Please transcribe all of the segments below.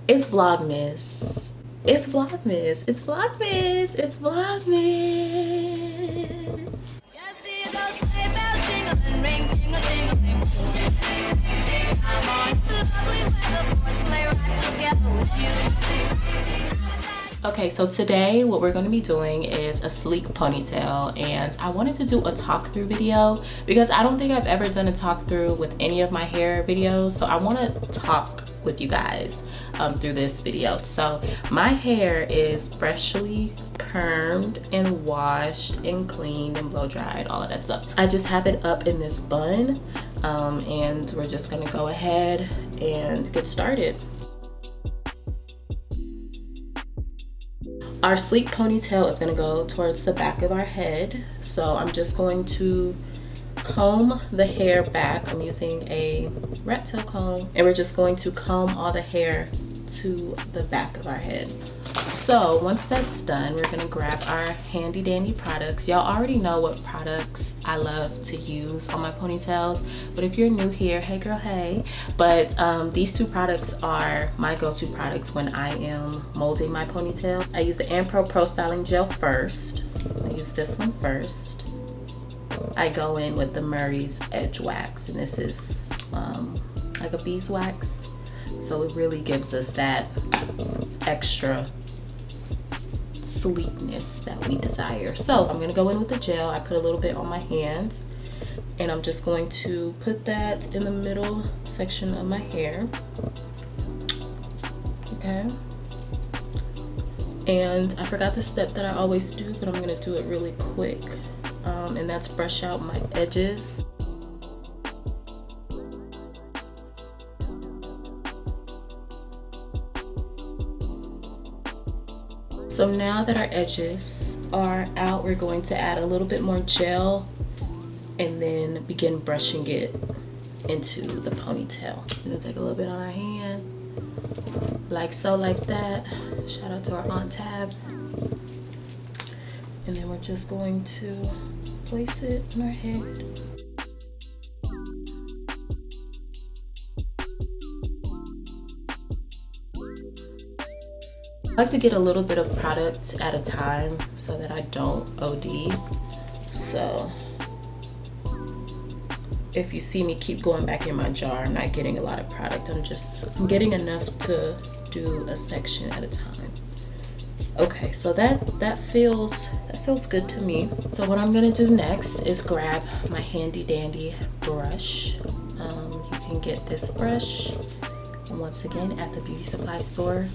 It's Vlogmas. It's Vlogmas. It's Vlogmas. It's Vlogmas. Okay, so today what we're going to be doing is a sleek ponytail, and I wanted to do a talk through video because I don't think I've ever done a talk through with any of my hair videos, so I want to talk with you guys through this video. So my hair is freshly permed and washed and cleaned and blow dried, all of that stuff. I just have it up in this bun, and we're just gonna go ahead and get started. Our sleek ponytail is gonna go towards the back of our head. So I'm just going to comb the hair back. I'm using a rat tail comb, and we're just going to comb all the hair to the back of our head. So once that's done, we're gonna grab our handy dandy products. Y'all already know what products I love to use on my ponytails, but if you're new here, hey girl, hey. But these two products are my go-to products when I am molding my ponytail. I use the Ampro Pro Styling Gel first. I use this one first. I go in with the Murray's Edge Wax, and this is like a beeswax, so it really gives us that extra sleekness that we desire. So I'm gonna go in with the gel. I put a little bit on my hands, and I'm just going to put that in the middle section of my hair. Okay. And I forgot the step that I always do, but I'm gonna do it really quick. And that's brush out my edges. So now that our edges are out, we're going to add a little bit more gel and then begin brushing it into the ponytail. I'm gonna take a little bit on our hand, like so, like that. Shout out to our Aunt Tab. And then we're just going to place it on our head. I like to get a little bit of product at a time so that I don't OD. So if you see me keep going back in my jar, I'm not getting a lot of product. I'm getting enough to do a section at a time. Okay, so that feels good to me. So what I'm gonna do next is grab my handy dandy brush. You can get this brush once again at the beauty supply store.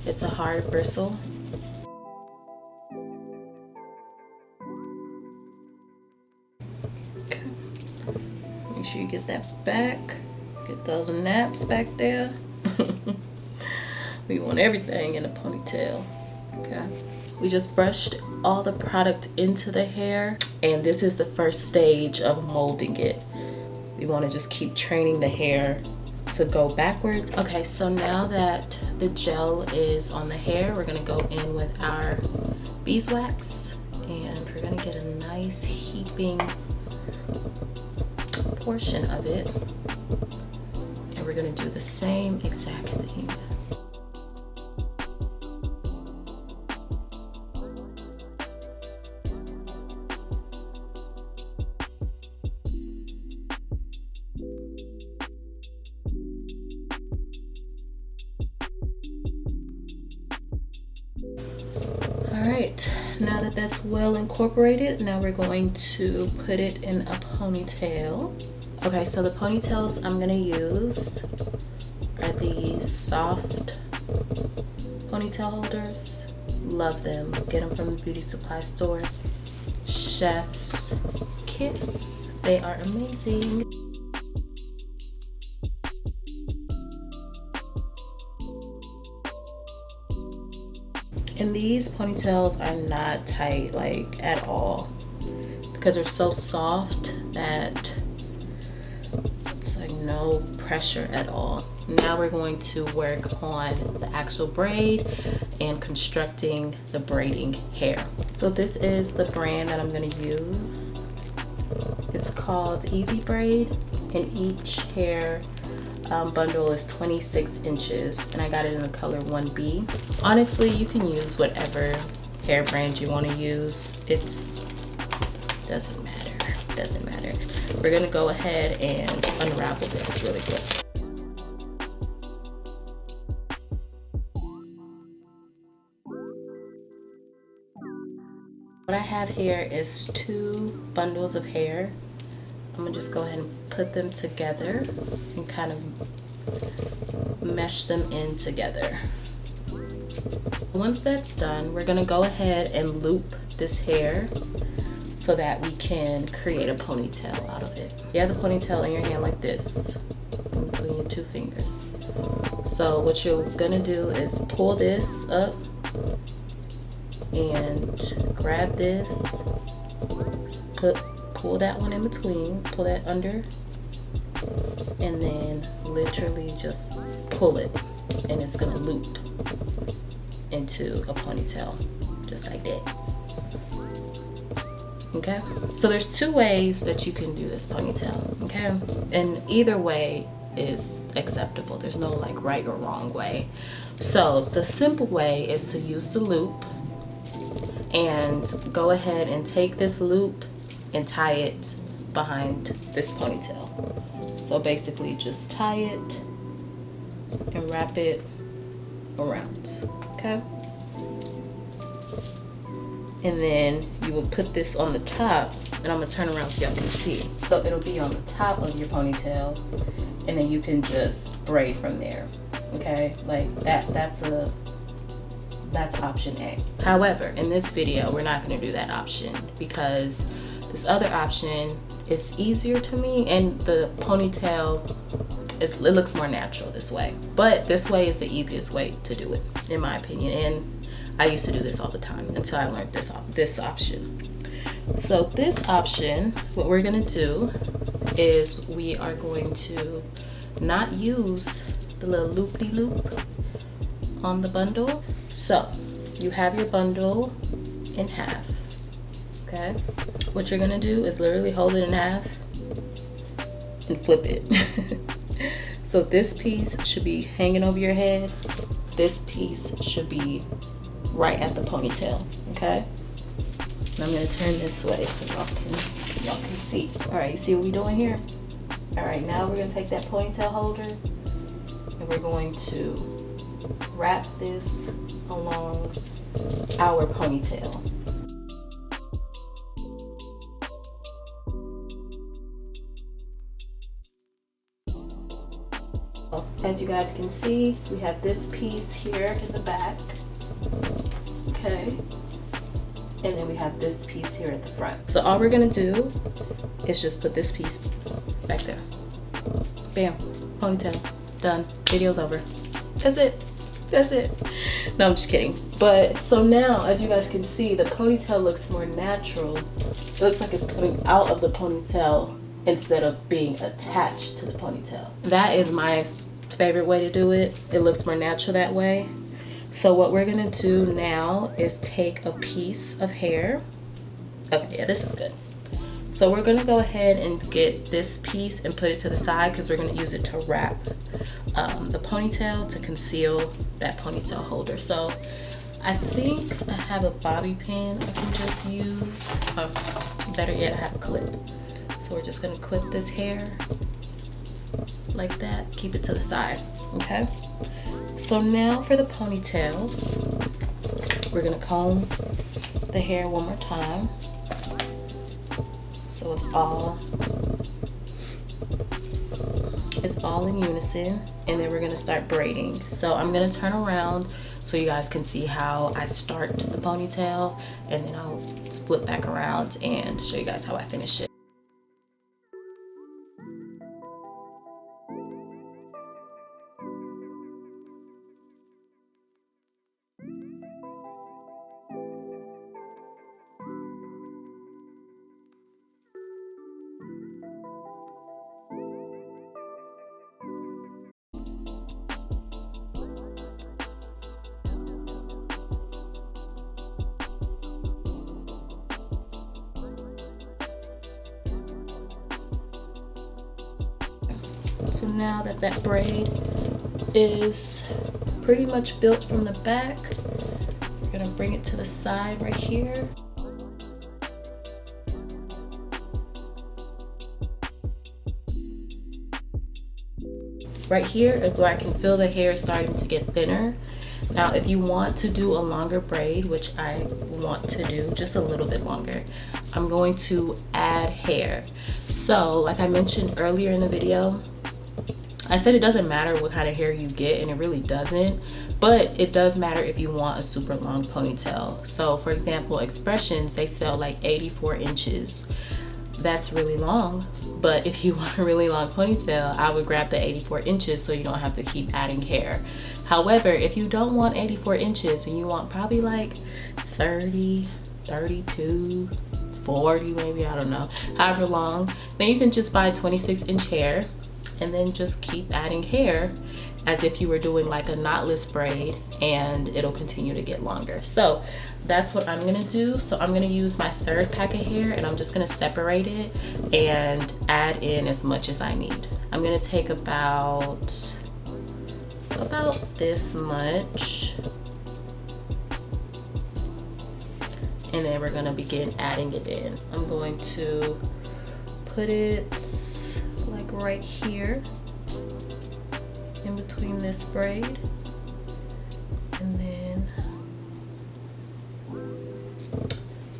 It's a hard bristle. Okay. Make sure you get that back. Get those naps back there. We want everything in a ponytail. Okay. We just brushed all the product into the hair, and this is the first stage of molding it. We want to just keep training the hair to go backwards. Okay, so now that the gel is on the hair, we're gonna go in with our beeswax, and we're gonna get a nice heaping portion of it, and we're gonna do the same exact thing. Alright, now that that's well incorporated, now we're going to put it in a ponytail. Okay, so the ponytails I'm gonna use are these soft ponytail holders. Love them. Get them from the beauty supply store. Chef's Kiss. They are amazing. And these ponytails are not tight, like, at all, because they're so soft that it's like no pressure at all. Now we're going to work on the actual braid and constructing the braiding hair. So this is the brand that I'm going to use. It's called Easy Braid, and each hair bundle is 26 inches and I got it in the color 1B. Honestly, you can use whatever hair brand you want to use. Doesn't matter. We're gonna go ahead and unravel this really quick. What I have here is 2 bundles of hair. I'm gonna just go ahead and put them together and kind of mesh them in together. Once that's done, we're gonna go ahead and loop this hair so that we can create a ponytail out of it. You have the ponytail in your hand like this, in between your 2 fingers. So what you're gonna do is pull this up and grab this, pull that one in between, pull that under, and then literally just pull it, and it's gonna loop into a ponytail, just like that. Okay, so there's 2 ways that you can do this ponytail, okay? And either way is acceptable. There's no like right or wrong way. So the simple way is to use the loop and go ahead and take this loop and tie it behind this ponytail. So basically just tie it and wrap it around, okay? And then you will put this on the top, and I'm gonna turn around so y'all can see. So it'll be on the top of your ponytail, and then you can just braid from there, okay? Like that's option A. However, in this video, we're not gonna do that option because this other option is easier to me, and the ponytail, it looks more natural this way. But this way is the easiest way to do it, in my opinion. And I used to do this all the time until I learned this option. So this option, what we're gonna do is we are going to not use the little loop-de-loop on the bundle. So you have your bundle in half, okay? What you're gonna do is literally hold it in half and flip it. So this piece should be hanging over your head. This piece should be right at the ponytail, okay? And I'm gonna turn this way so y'all can see. All right, you see what we're doing here? All right, now we're gonna take that ponytail holder and we're going to wrap this along our ponytail. As you guys can see, we have this piece here in the back. Okay, and then we have this piece here at the front. So all we're gonna do is just put this piece back there. Bam, ponytail, done, video's over. That's it. No, I'm just kidding. But so now, as you guys can see, the ponytail looks more natural. It looks like it's coming out of the ponytail instead of being attached to the ponytail. That is my favorite way to do it. It looks more natural that way. So what we're gonna do now is take a piece of hair. Okay, yeah, this is good. So we're gonna go ahead and get this piece and put it to the side because we're gonna use it to wrap the ponytail to conceal that ponytail holder. So I think I have a bobby pin I can just use. Better yet, I have a clip. So we're just gonna clip this hair like that, keep it to the side, okay? So now for the ponytail, we're gonna comb the hair one more time. So it's all in unison, and then we're gonna start braiding. So I'm gonna turn around so you guys can see how I start the ponytail, and then I'll flip back around and show you guys how I finish it. So now that that braid is pretty much built from the back, we're gonna bring it to the side right here. Right here is where I can feel the hair starting to get thinner. Now, if you want to do a longer braid, which I want to do just a little bit longer, I'm going to add hair. So, like I mentioned earlier in the video, I said it doesn't matter what kind of hair you get, and it really doesn't, but it does matter if you want a super long ponytail. So, for example, Expressions, they sell like 84 inches. That's really long, but if you want a really long ponytail, I would grab the 84 inches so you don't have to keep adding hair. However, if you don't want 84 inches and you want probably like 30, 32, 40 maybe, I don't know, however long, then you can just buy 26-inch hair and then just keep adding hair as if you were doing like a knotless braid, and it'll continue to get longer. So that's what I'm gonna do. So I'm gonna use my third pack of hair and I'm just gonna separate it and add in as much as I need. I'm gonna take about this much, and then we're gonna begin adding it in. I'm going to put it like right here in between this braid, and then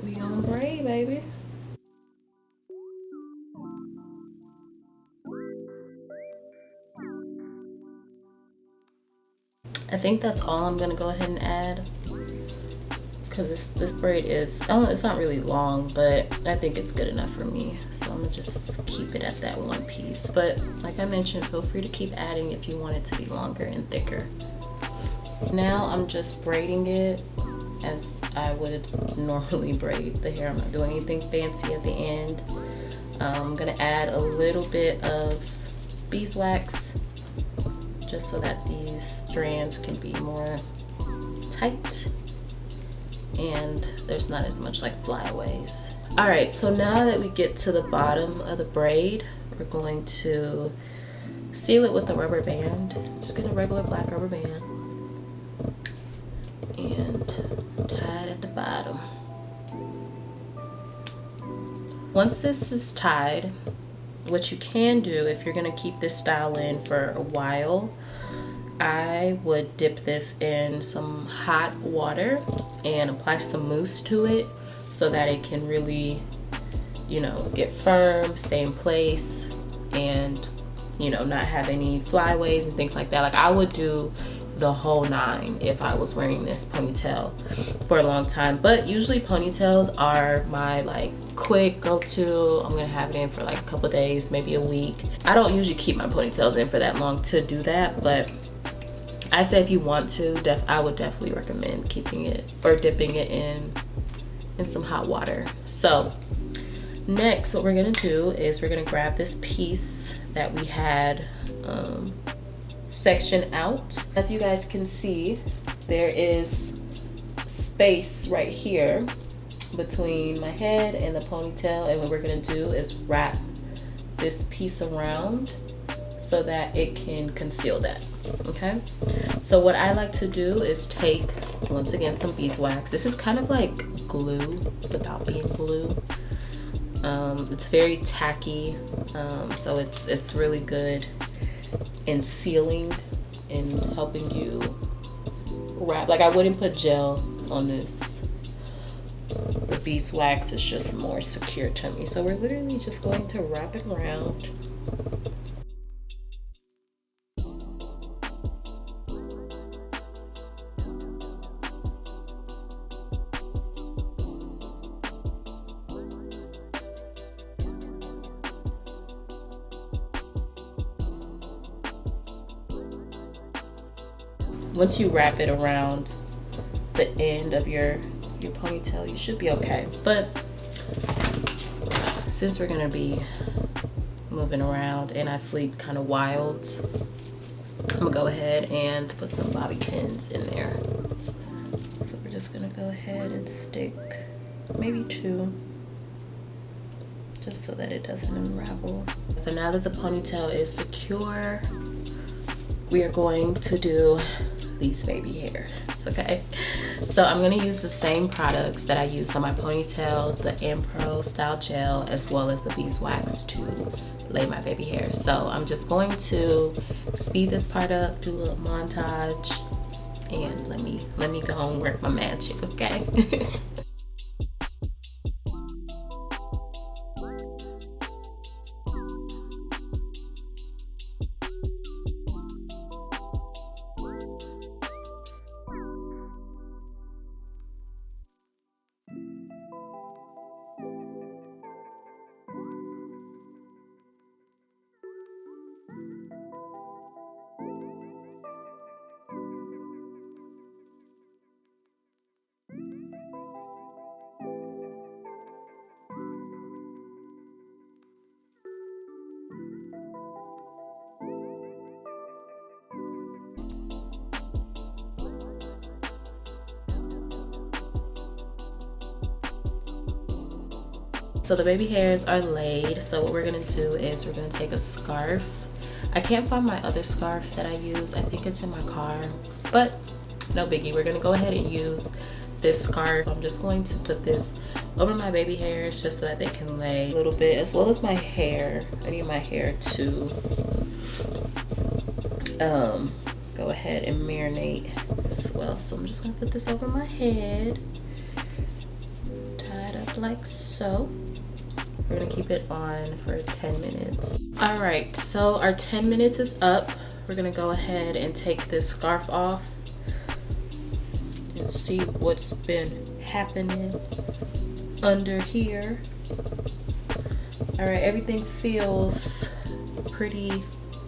we gonna braid, baby. I think that's all I'm gonna go ahead and add, because this braid is, it's not really long, but I think it's good enough for me. So I'm gonna just keep it at that one piece. But like I mentioned, feel free to keep adding if you want it to be longer and thicker. Now I'm just braiding it as I would normally braid the hair. I'm not doing anything fancy at the end. I'm gonna add a little bit of beeswax just so that these strands can be more tight and there's not as much like flyaways. All right, so now that we get to the bottom of the braid, we're going to seal it with a rubber band. Just get a regular black rubber band and tie it at the bottom. Once this is tied, what you can do if you're gonna keep this style in for a while, I would dip this in some hot water and apply some mousse to it so that it can really, you know, get firm, stay in place, and, you know, not have any flyaways and things like that. Like, I would do the whole 9 if I was wearing this ponytail for a long time. But usually ponytails are my like quick go-to. I'm gonna have it in for like a couple days, maybe a week. I don't usually keep my ponytails in for that long to do that, but I say if you want to, I would definitely recommend keeping it or dipping it in some hot water. So next, what we're gonna do is we're gonna grab this piece that we had section out. As you guys can see, there is space right here between my head and the ponytail, and what we're gonna do is wrap this piece around so that it can conceal that. Okay, so what I like to do is take, once again, some beeswax. This is kind of like glue without being glue. It's very tacky, so it's really good in sealing and helping you wrap. Like, I wouldn't put gel on this. The beeswax is just more secure to me, so we're literally just going to wrap it around. Once you wrap it around the end of your ponytail, you should be okay. But since we're gonna be moving around and I sleep kind of wild, I'm gonna go ahead and put some bobby pins in there. So we're just gonna go ahead and stick maybe 2 just so that it doesn't unravel. So now that the ponytail is secure, we are going to do these baby hairs, okay? So I'm gonna use the same products that I used on my ponytail, the ampro style gel, as well as the beeswax to lay my baby hair. So I'm just going to speed this part up, do a little montage, and let me go and work my magic, okay? So the baby hairs are laid. So what we're gonna do is we're gonna take a scarf. I can't find my other scarf that I use. I think it's in my car, but no biggie. We're gonna go ahead and use this scarf. So I'm just going to put this over my baby hairs just so that they can lay a little bit, as well as my hair. I need my hair to go ahead and marinate as well. So I'm just gonna put this over my head, tie it up like so. We're gonna keep it on for 10 minutes. All right, so our 10 minutes is up. We're gonna go ahead and take this scarf off and see what's been happening under here. All right, everything feels pretty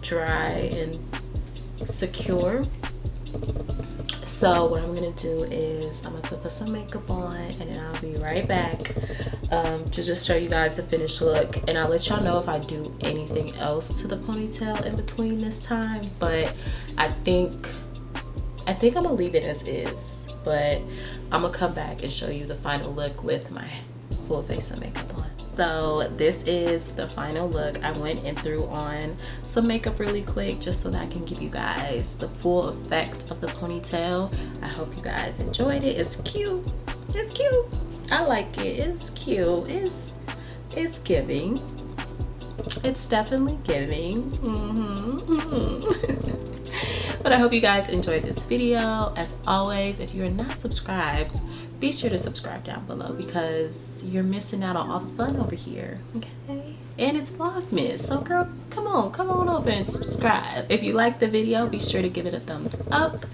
dry and secure. So what I'm gonna do is I'm gonna put some makeup on, and then I'll be right back to just show you guys the finished look, and I'll let y'all know if I do anything else to the ponytail in between this time. But I think I'm gonna leave it as is, but I'm gonna come back and show you the final look with my full face of makeup on. So this is the final look. I went and threw on some makeup really quick just so that I can give you guys the full effect of the ponytail. I hope you guys enjoyed it. It's cute. It's cute. I like it. It's cute. It's giving. It's definitely giving. But I hope you guys enjoyed this video. As always, if you're not subscribed, be sure to subscribe down below because you're missing out on all the fun over here, okay? And it's Vlogmas, so girl, come on over and subscribe. If you liked the video, be sure to give it a thumbs up.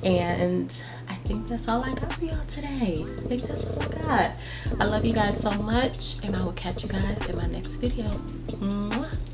And I think that's all I got for y'all today. I think that's all I got. I love you guys so much, and I will catch you guys in my next video. Mwah.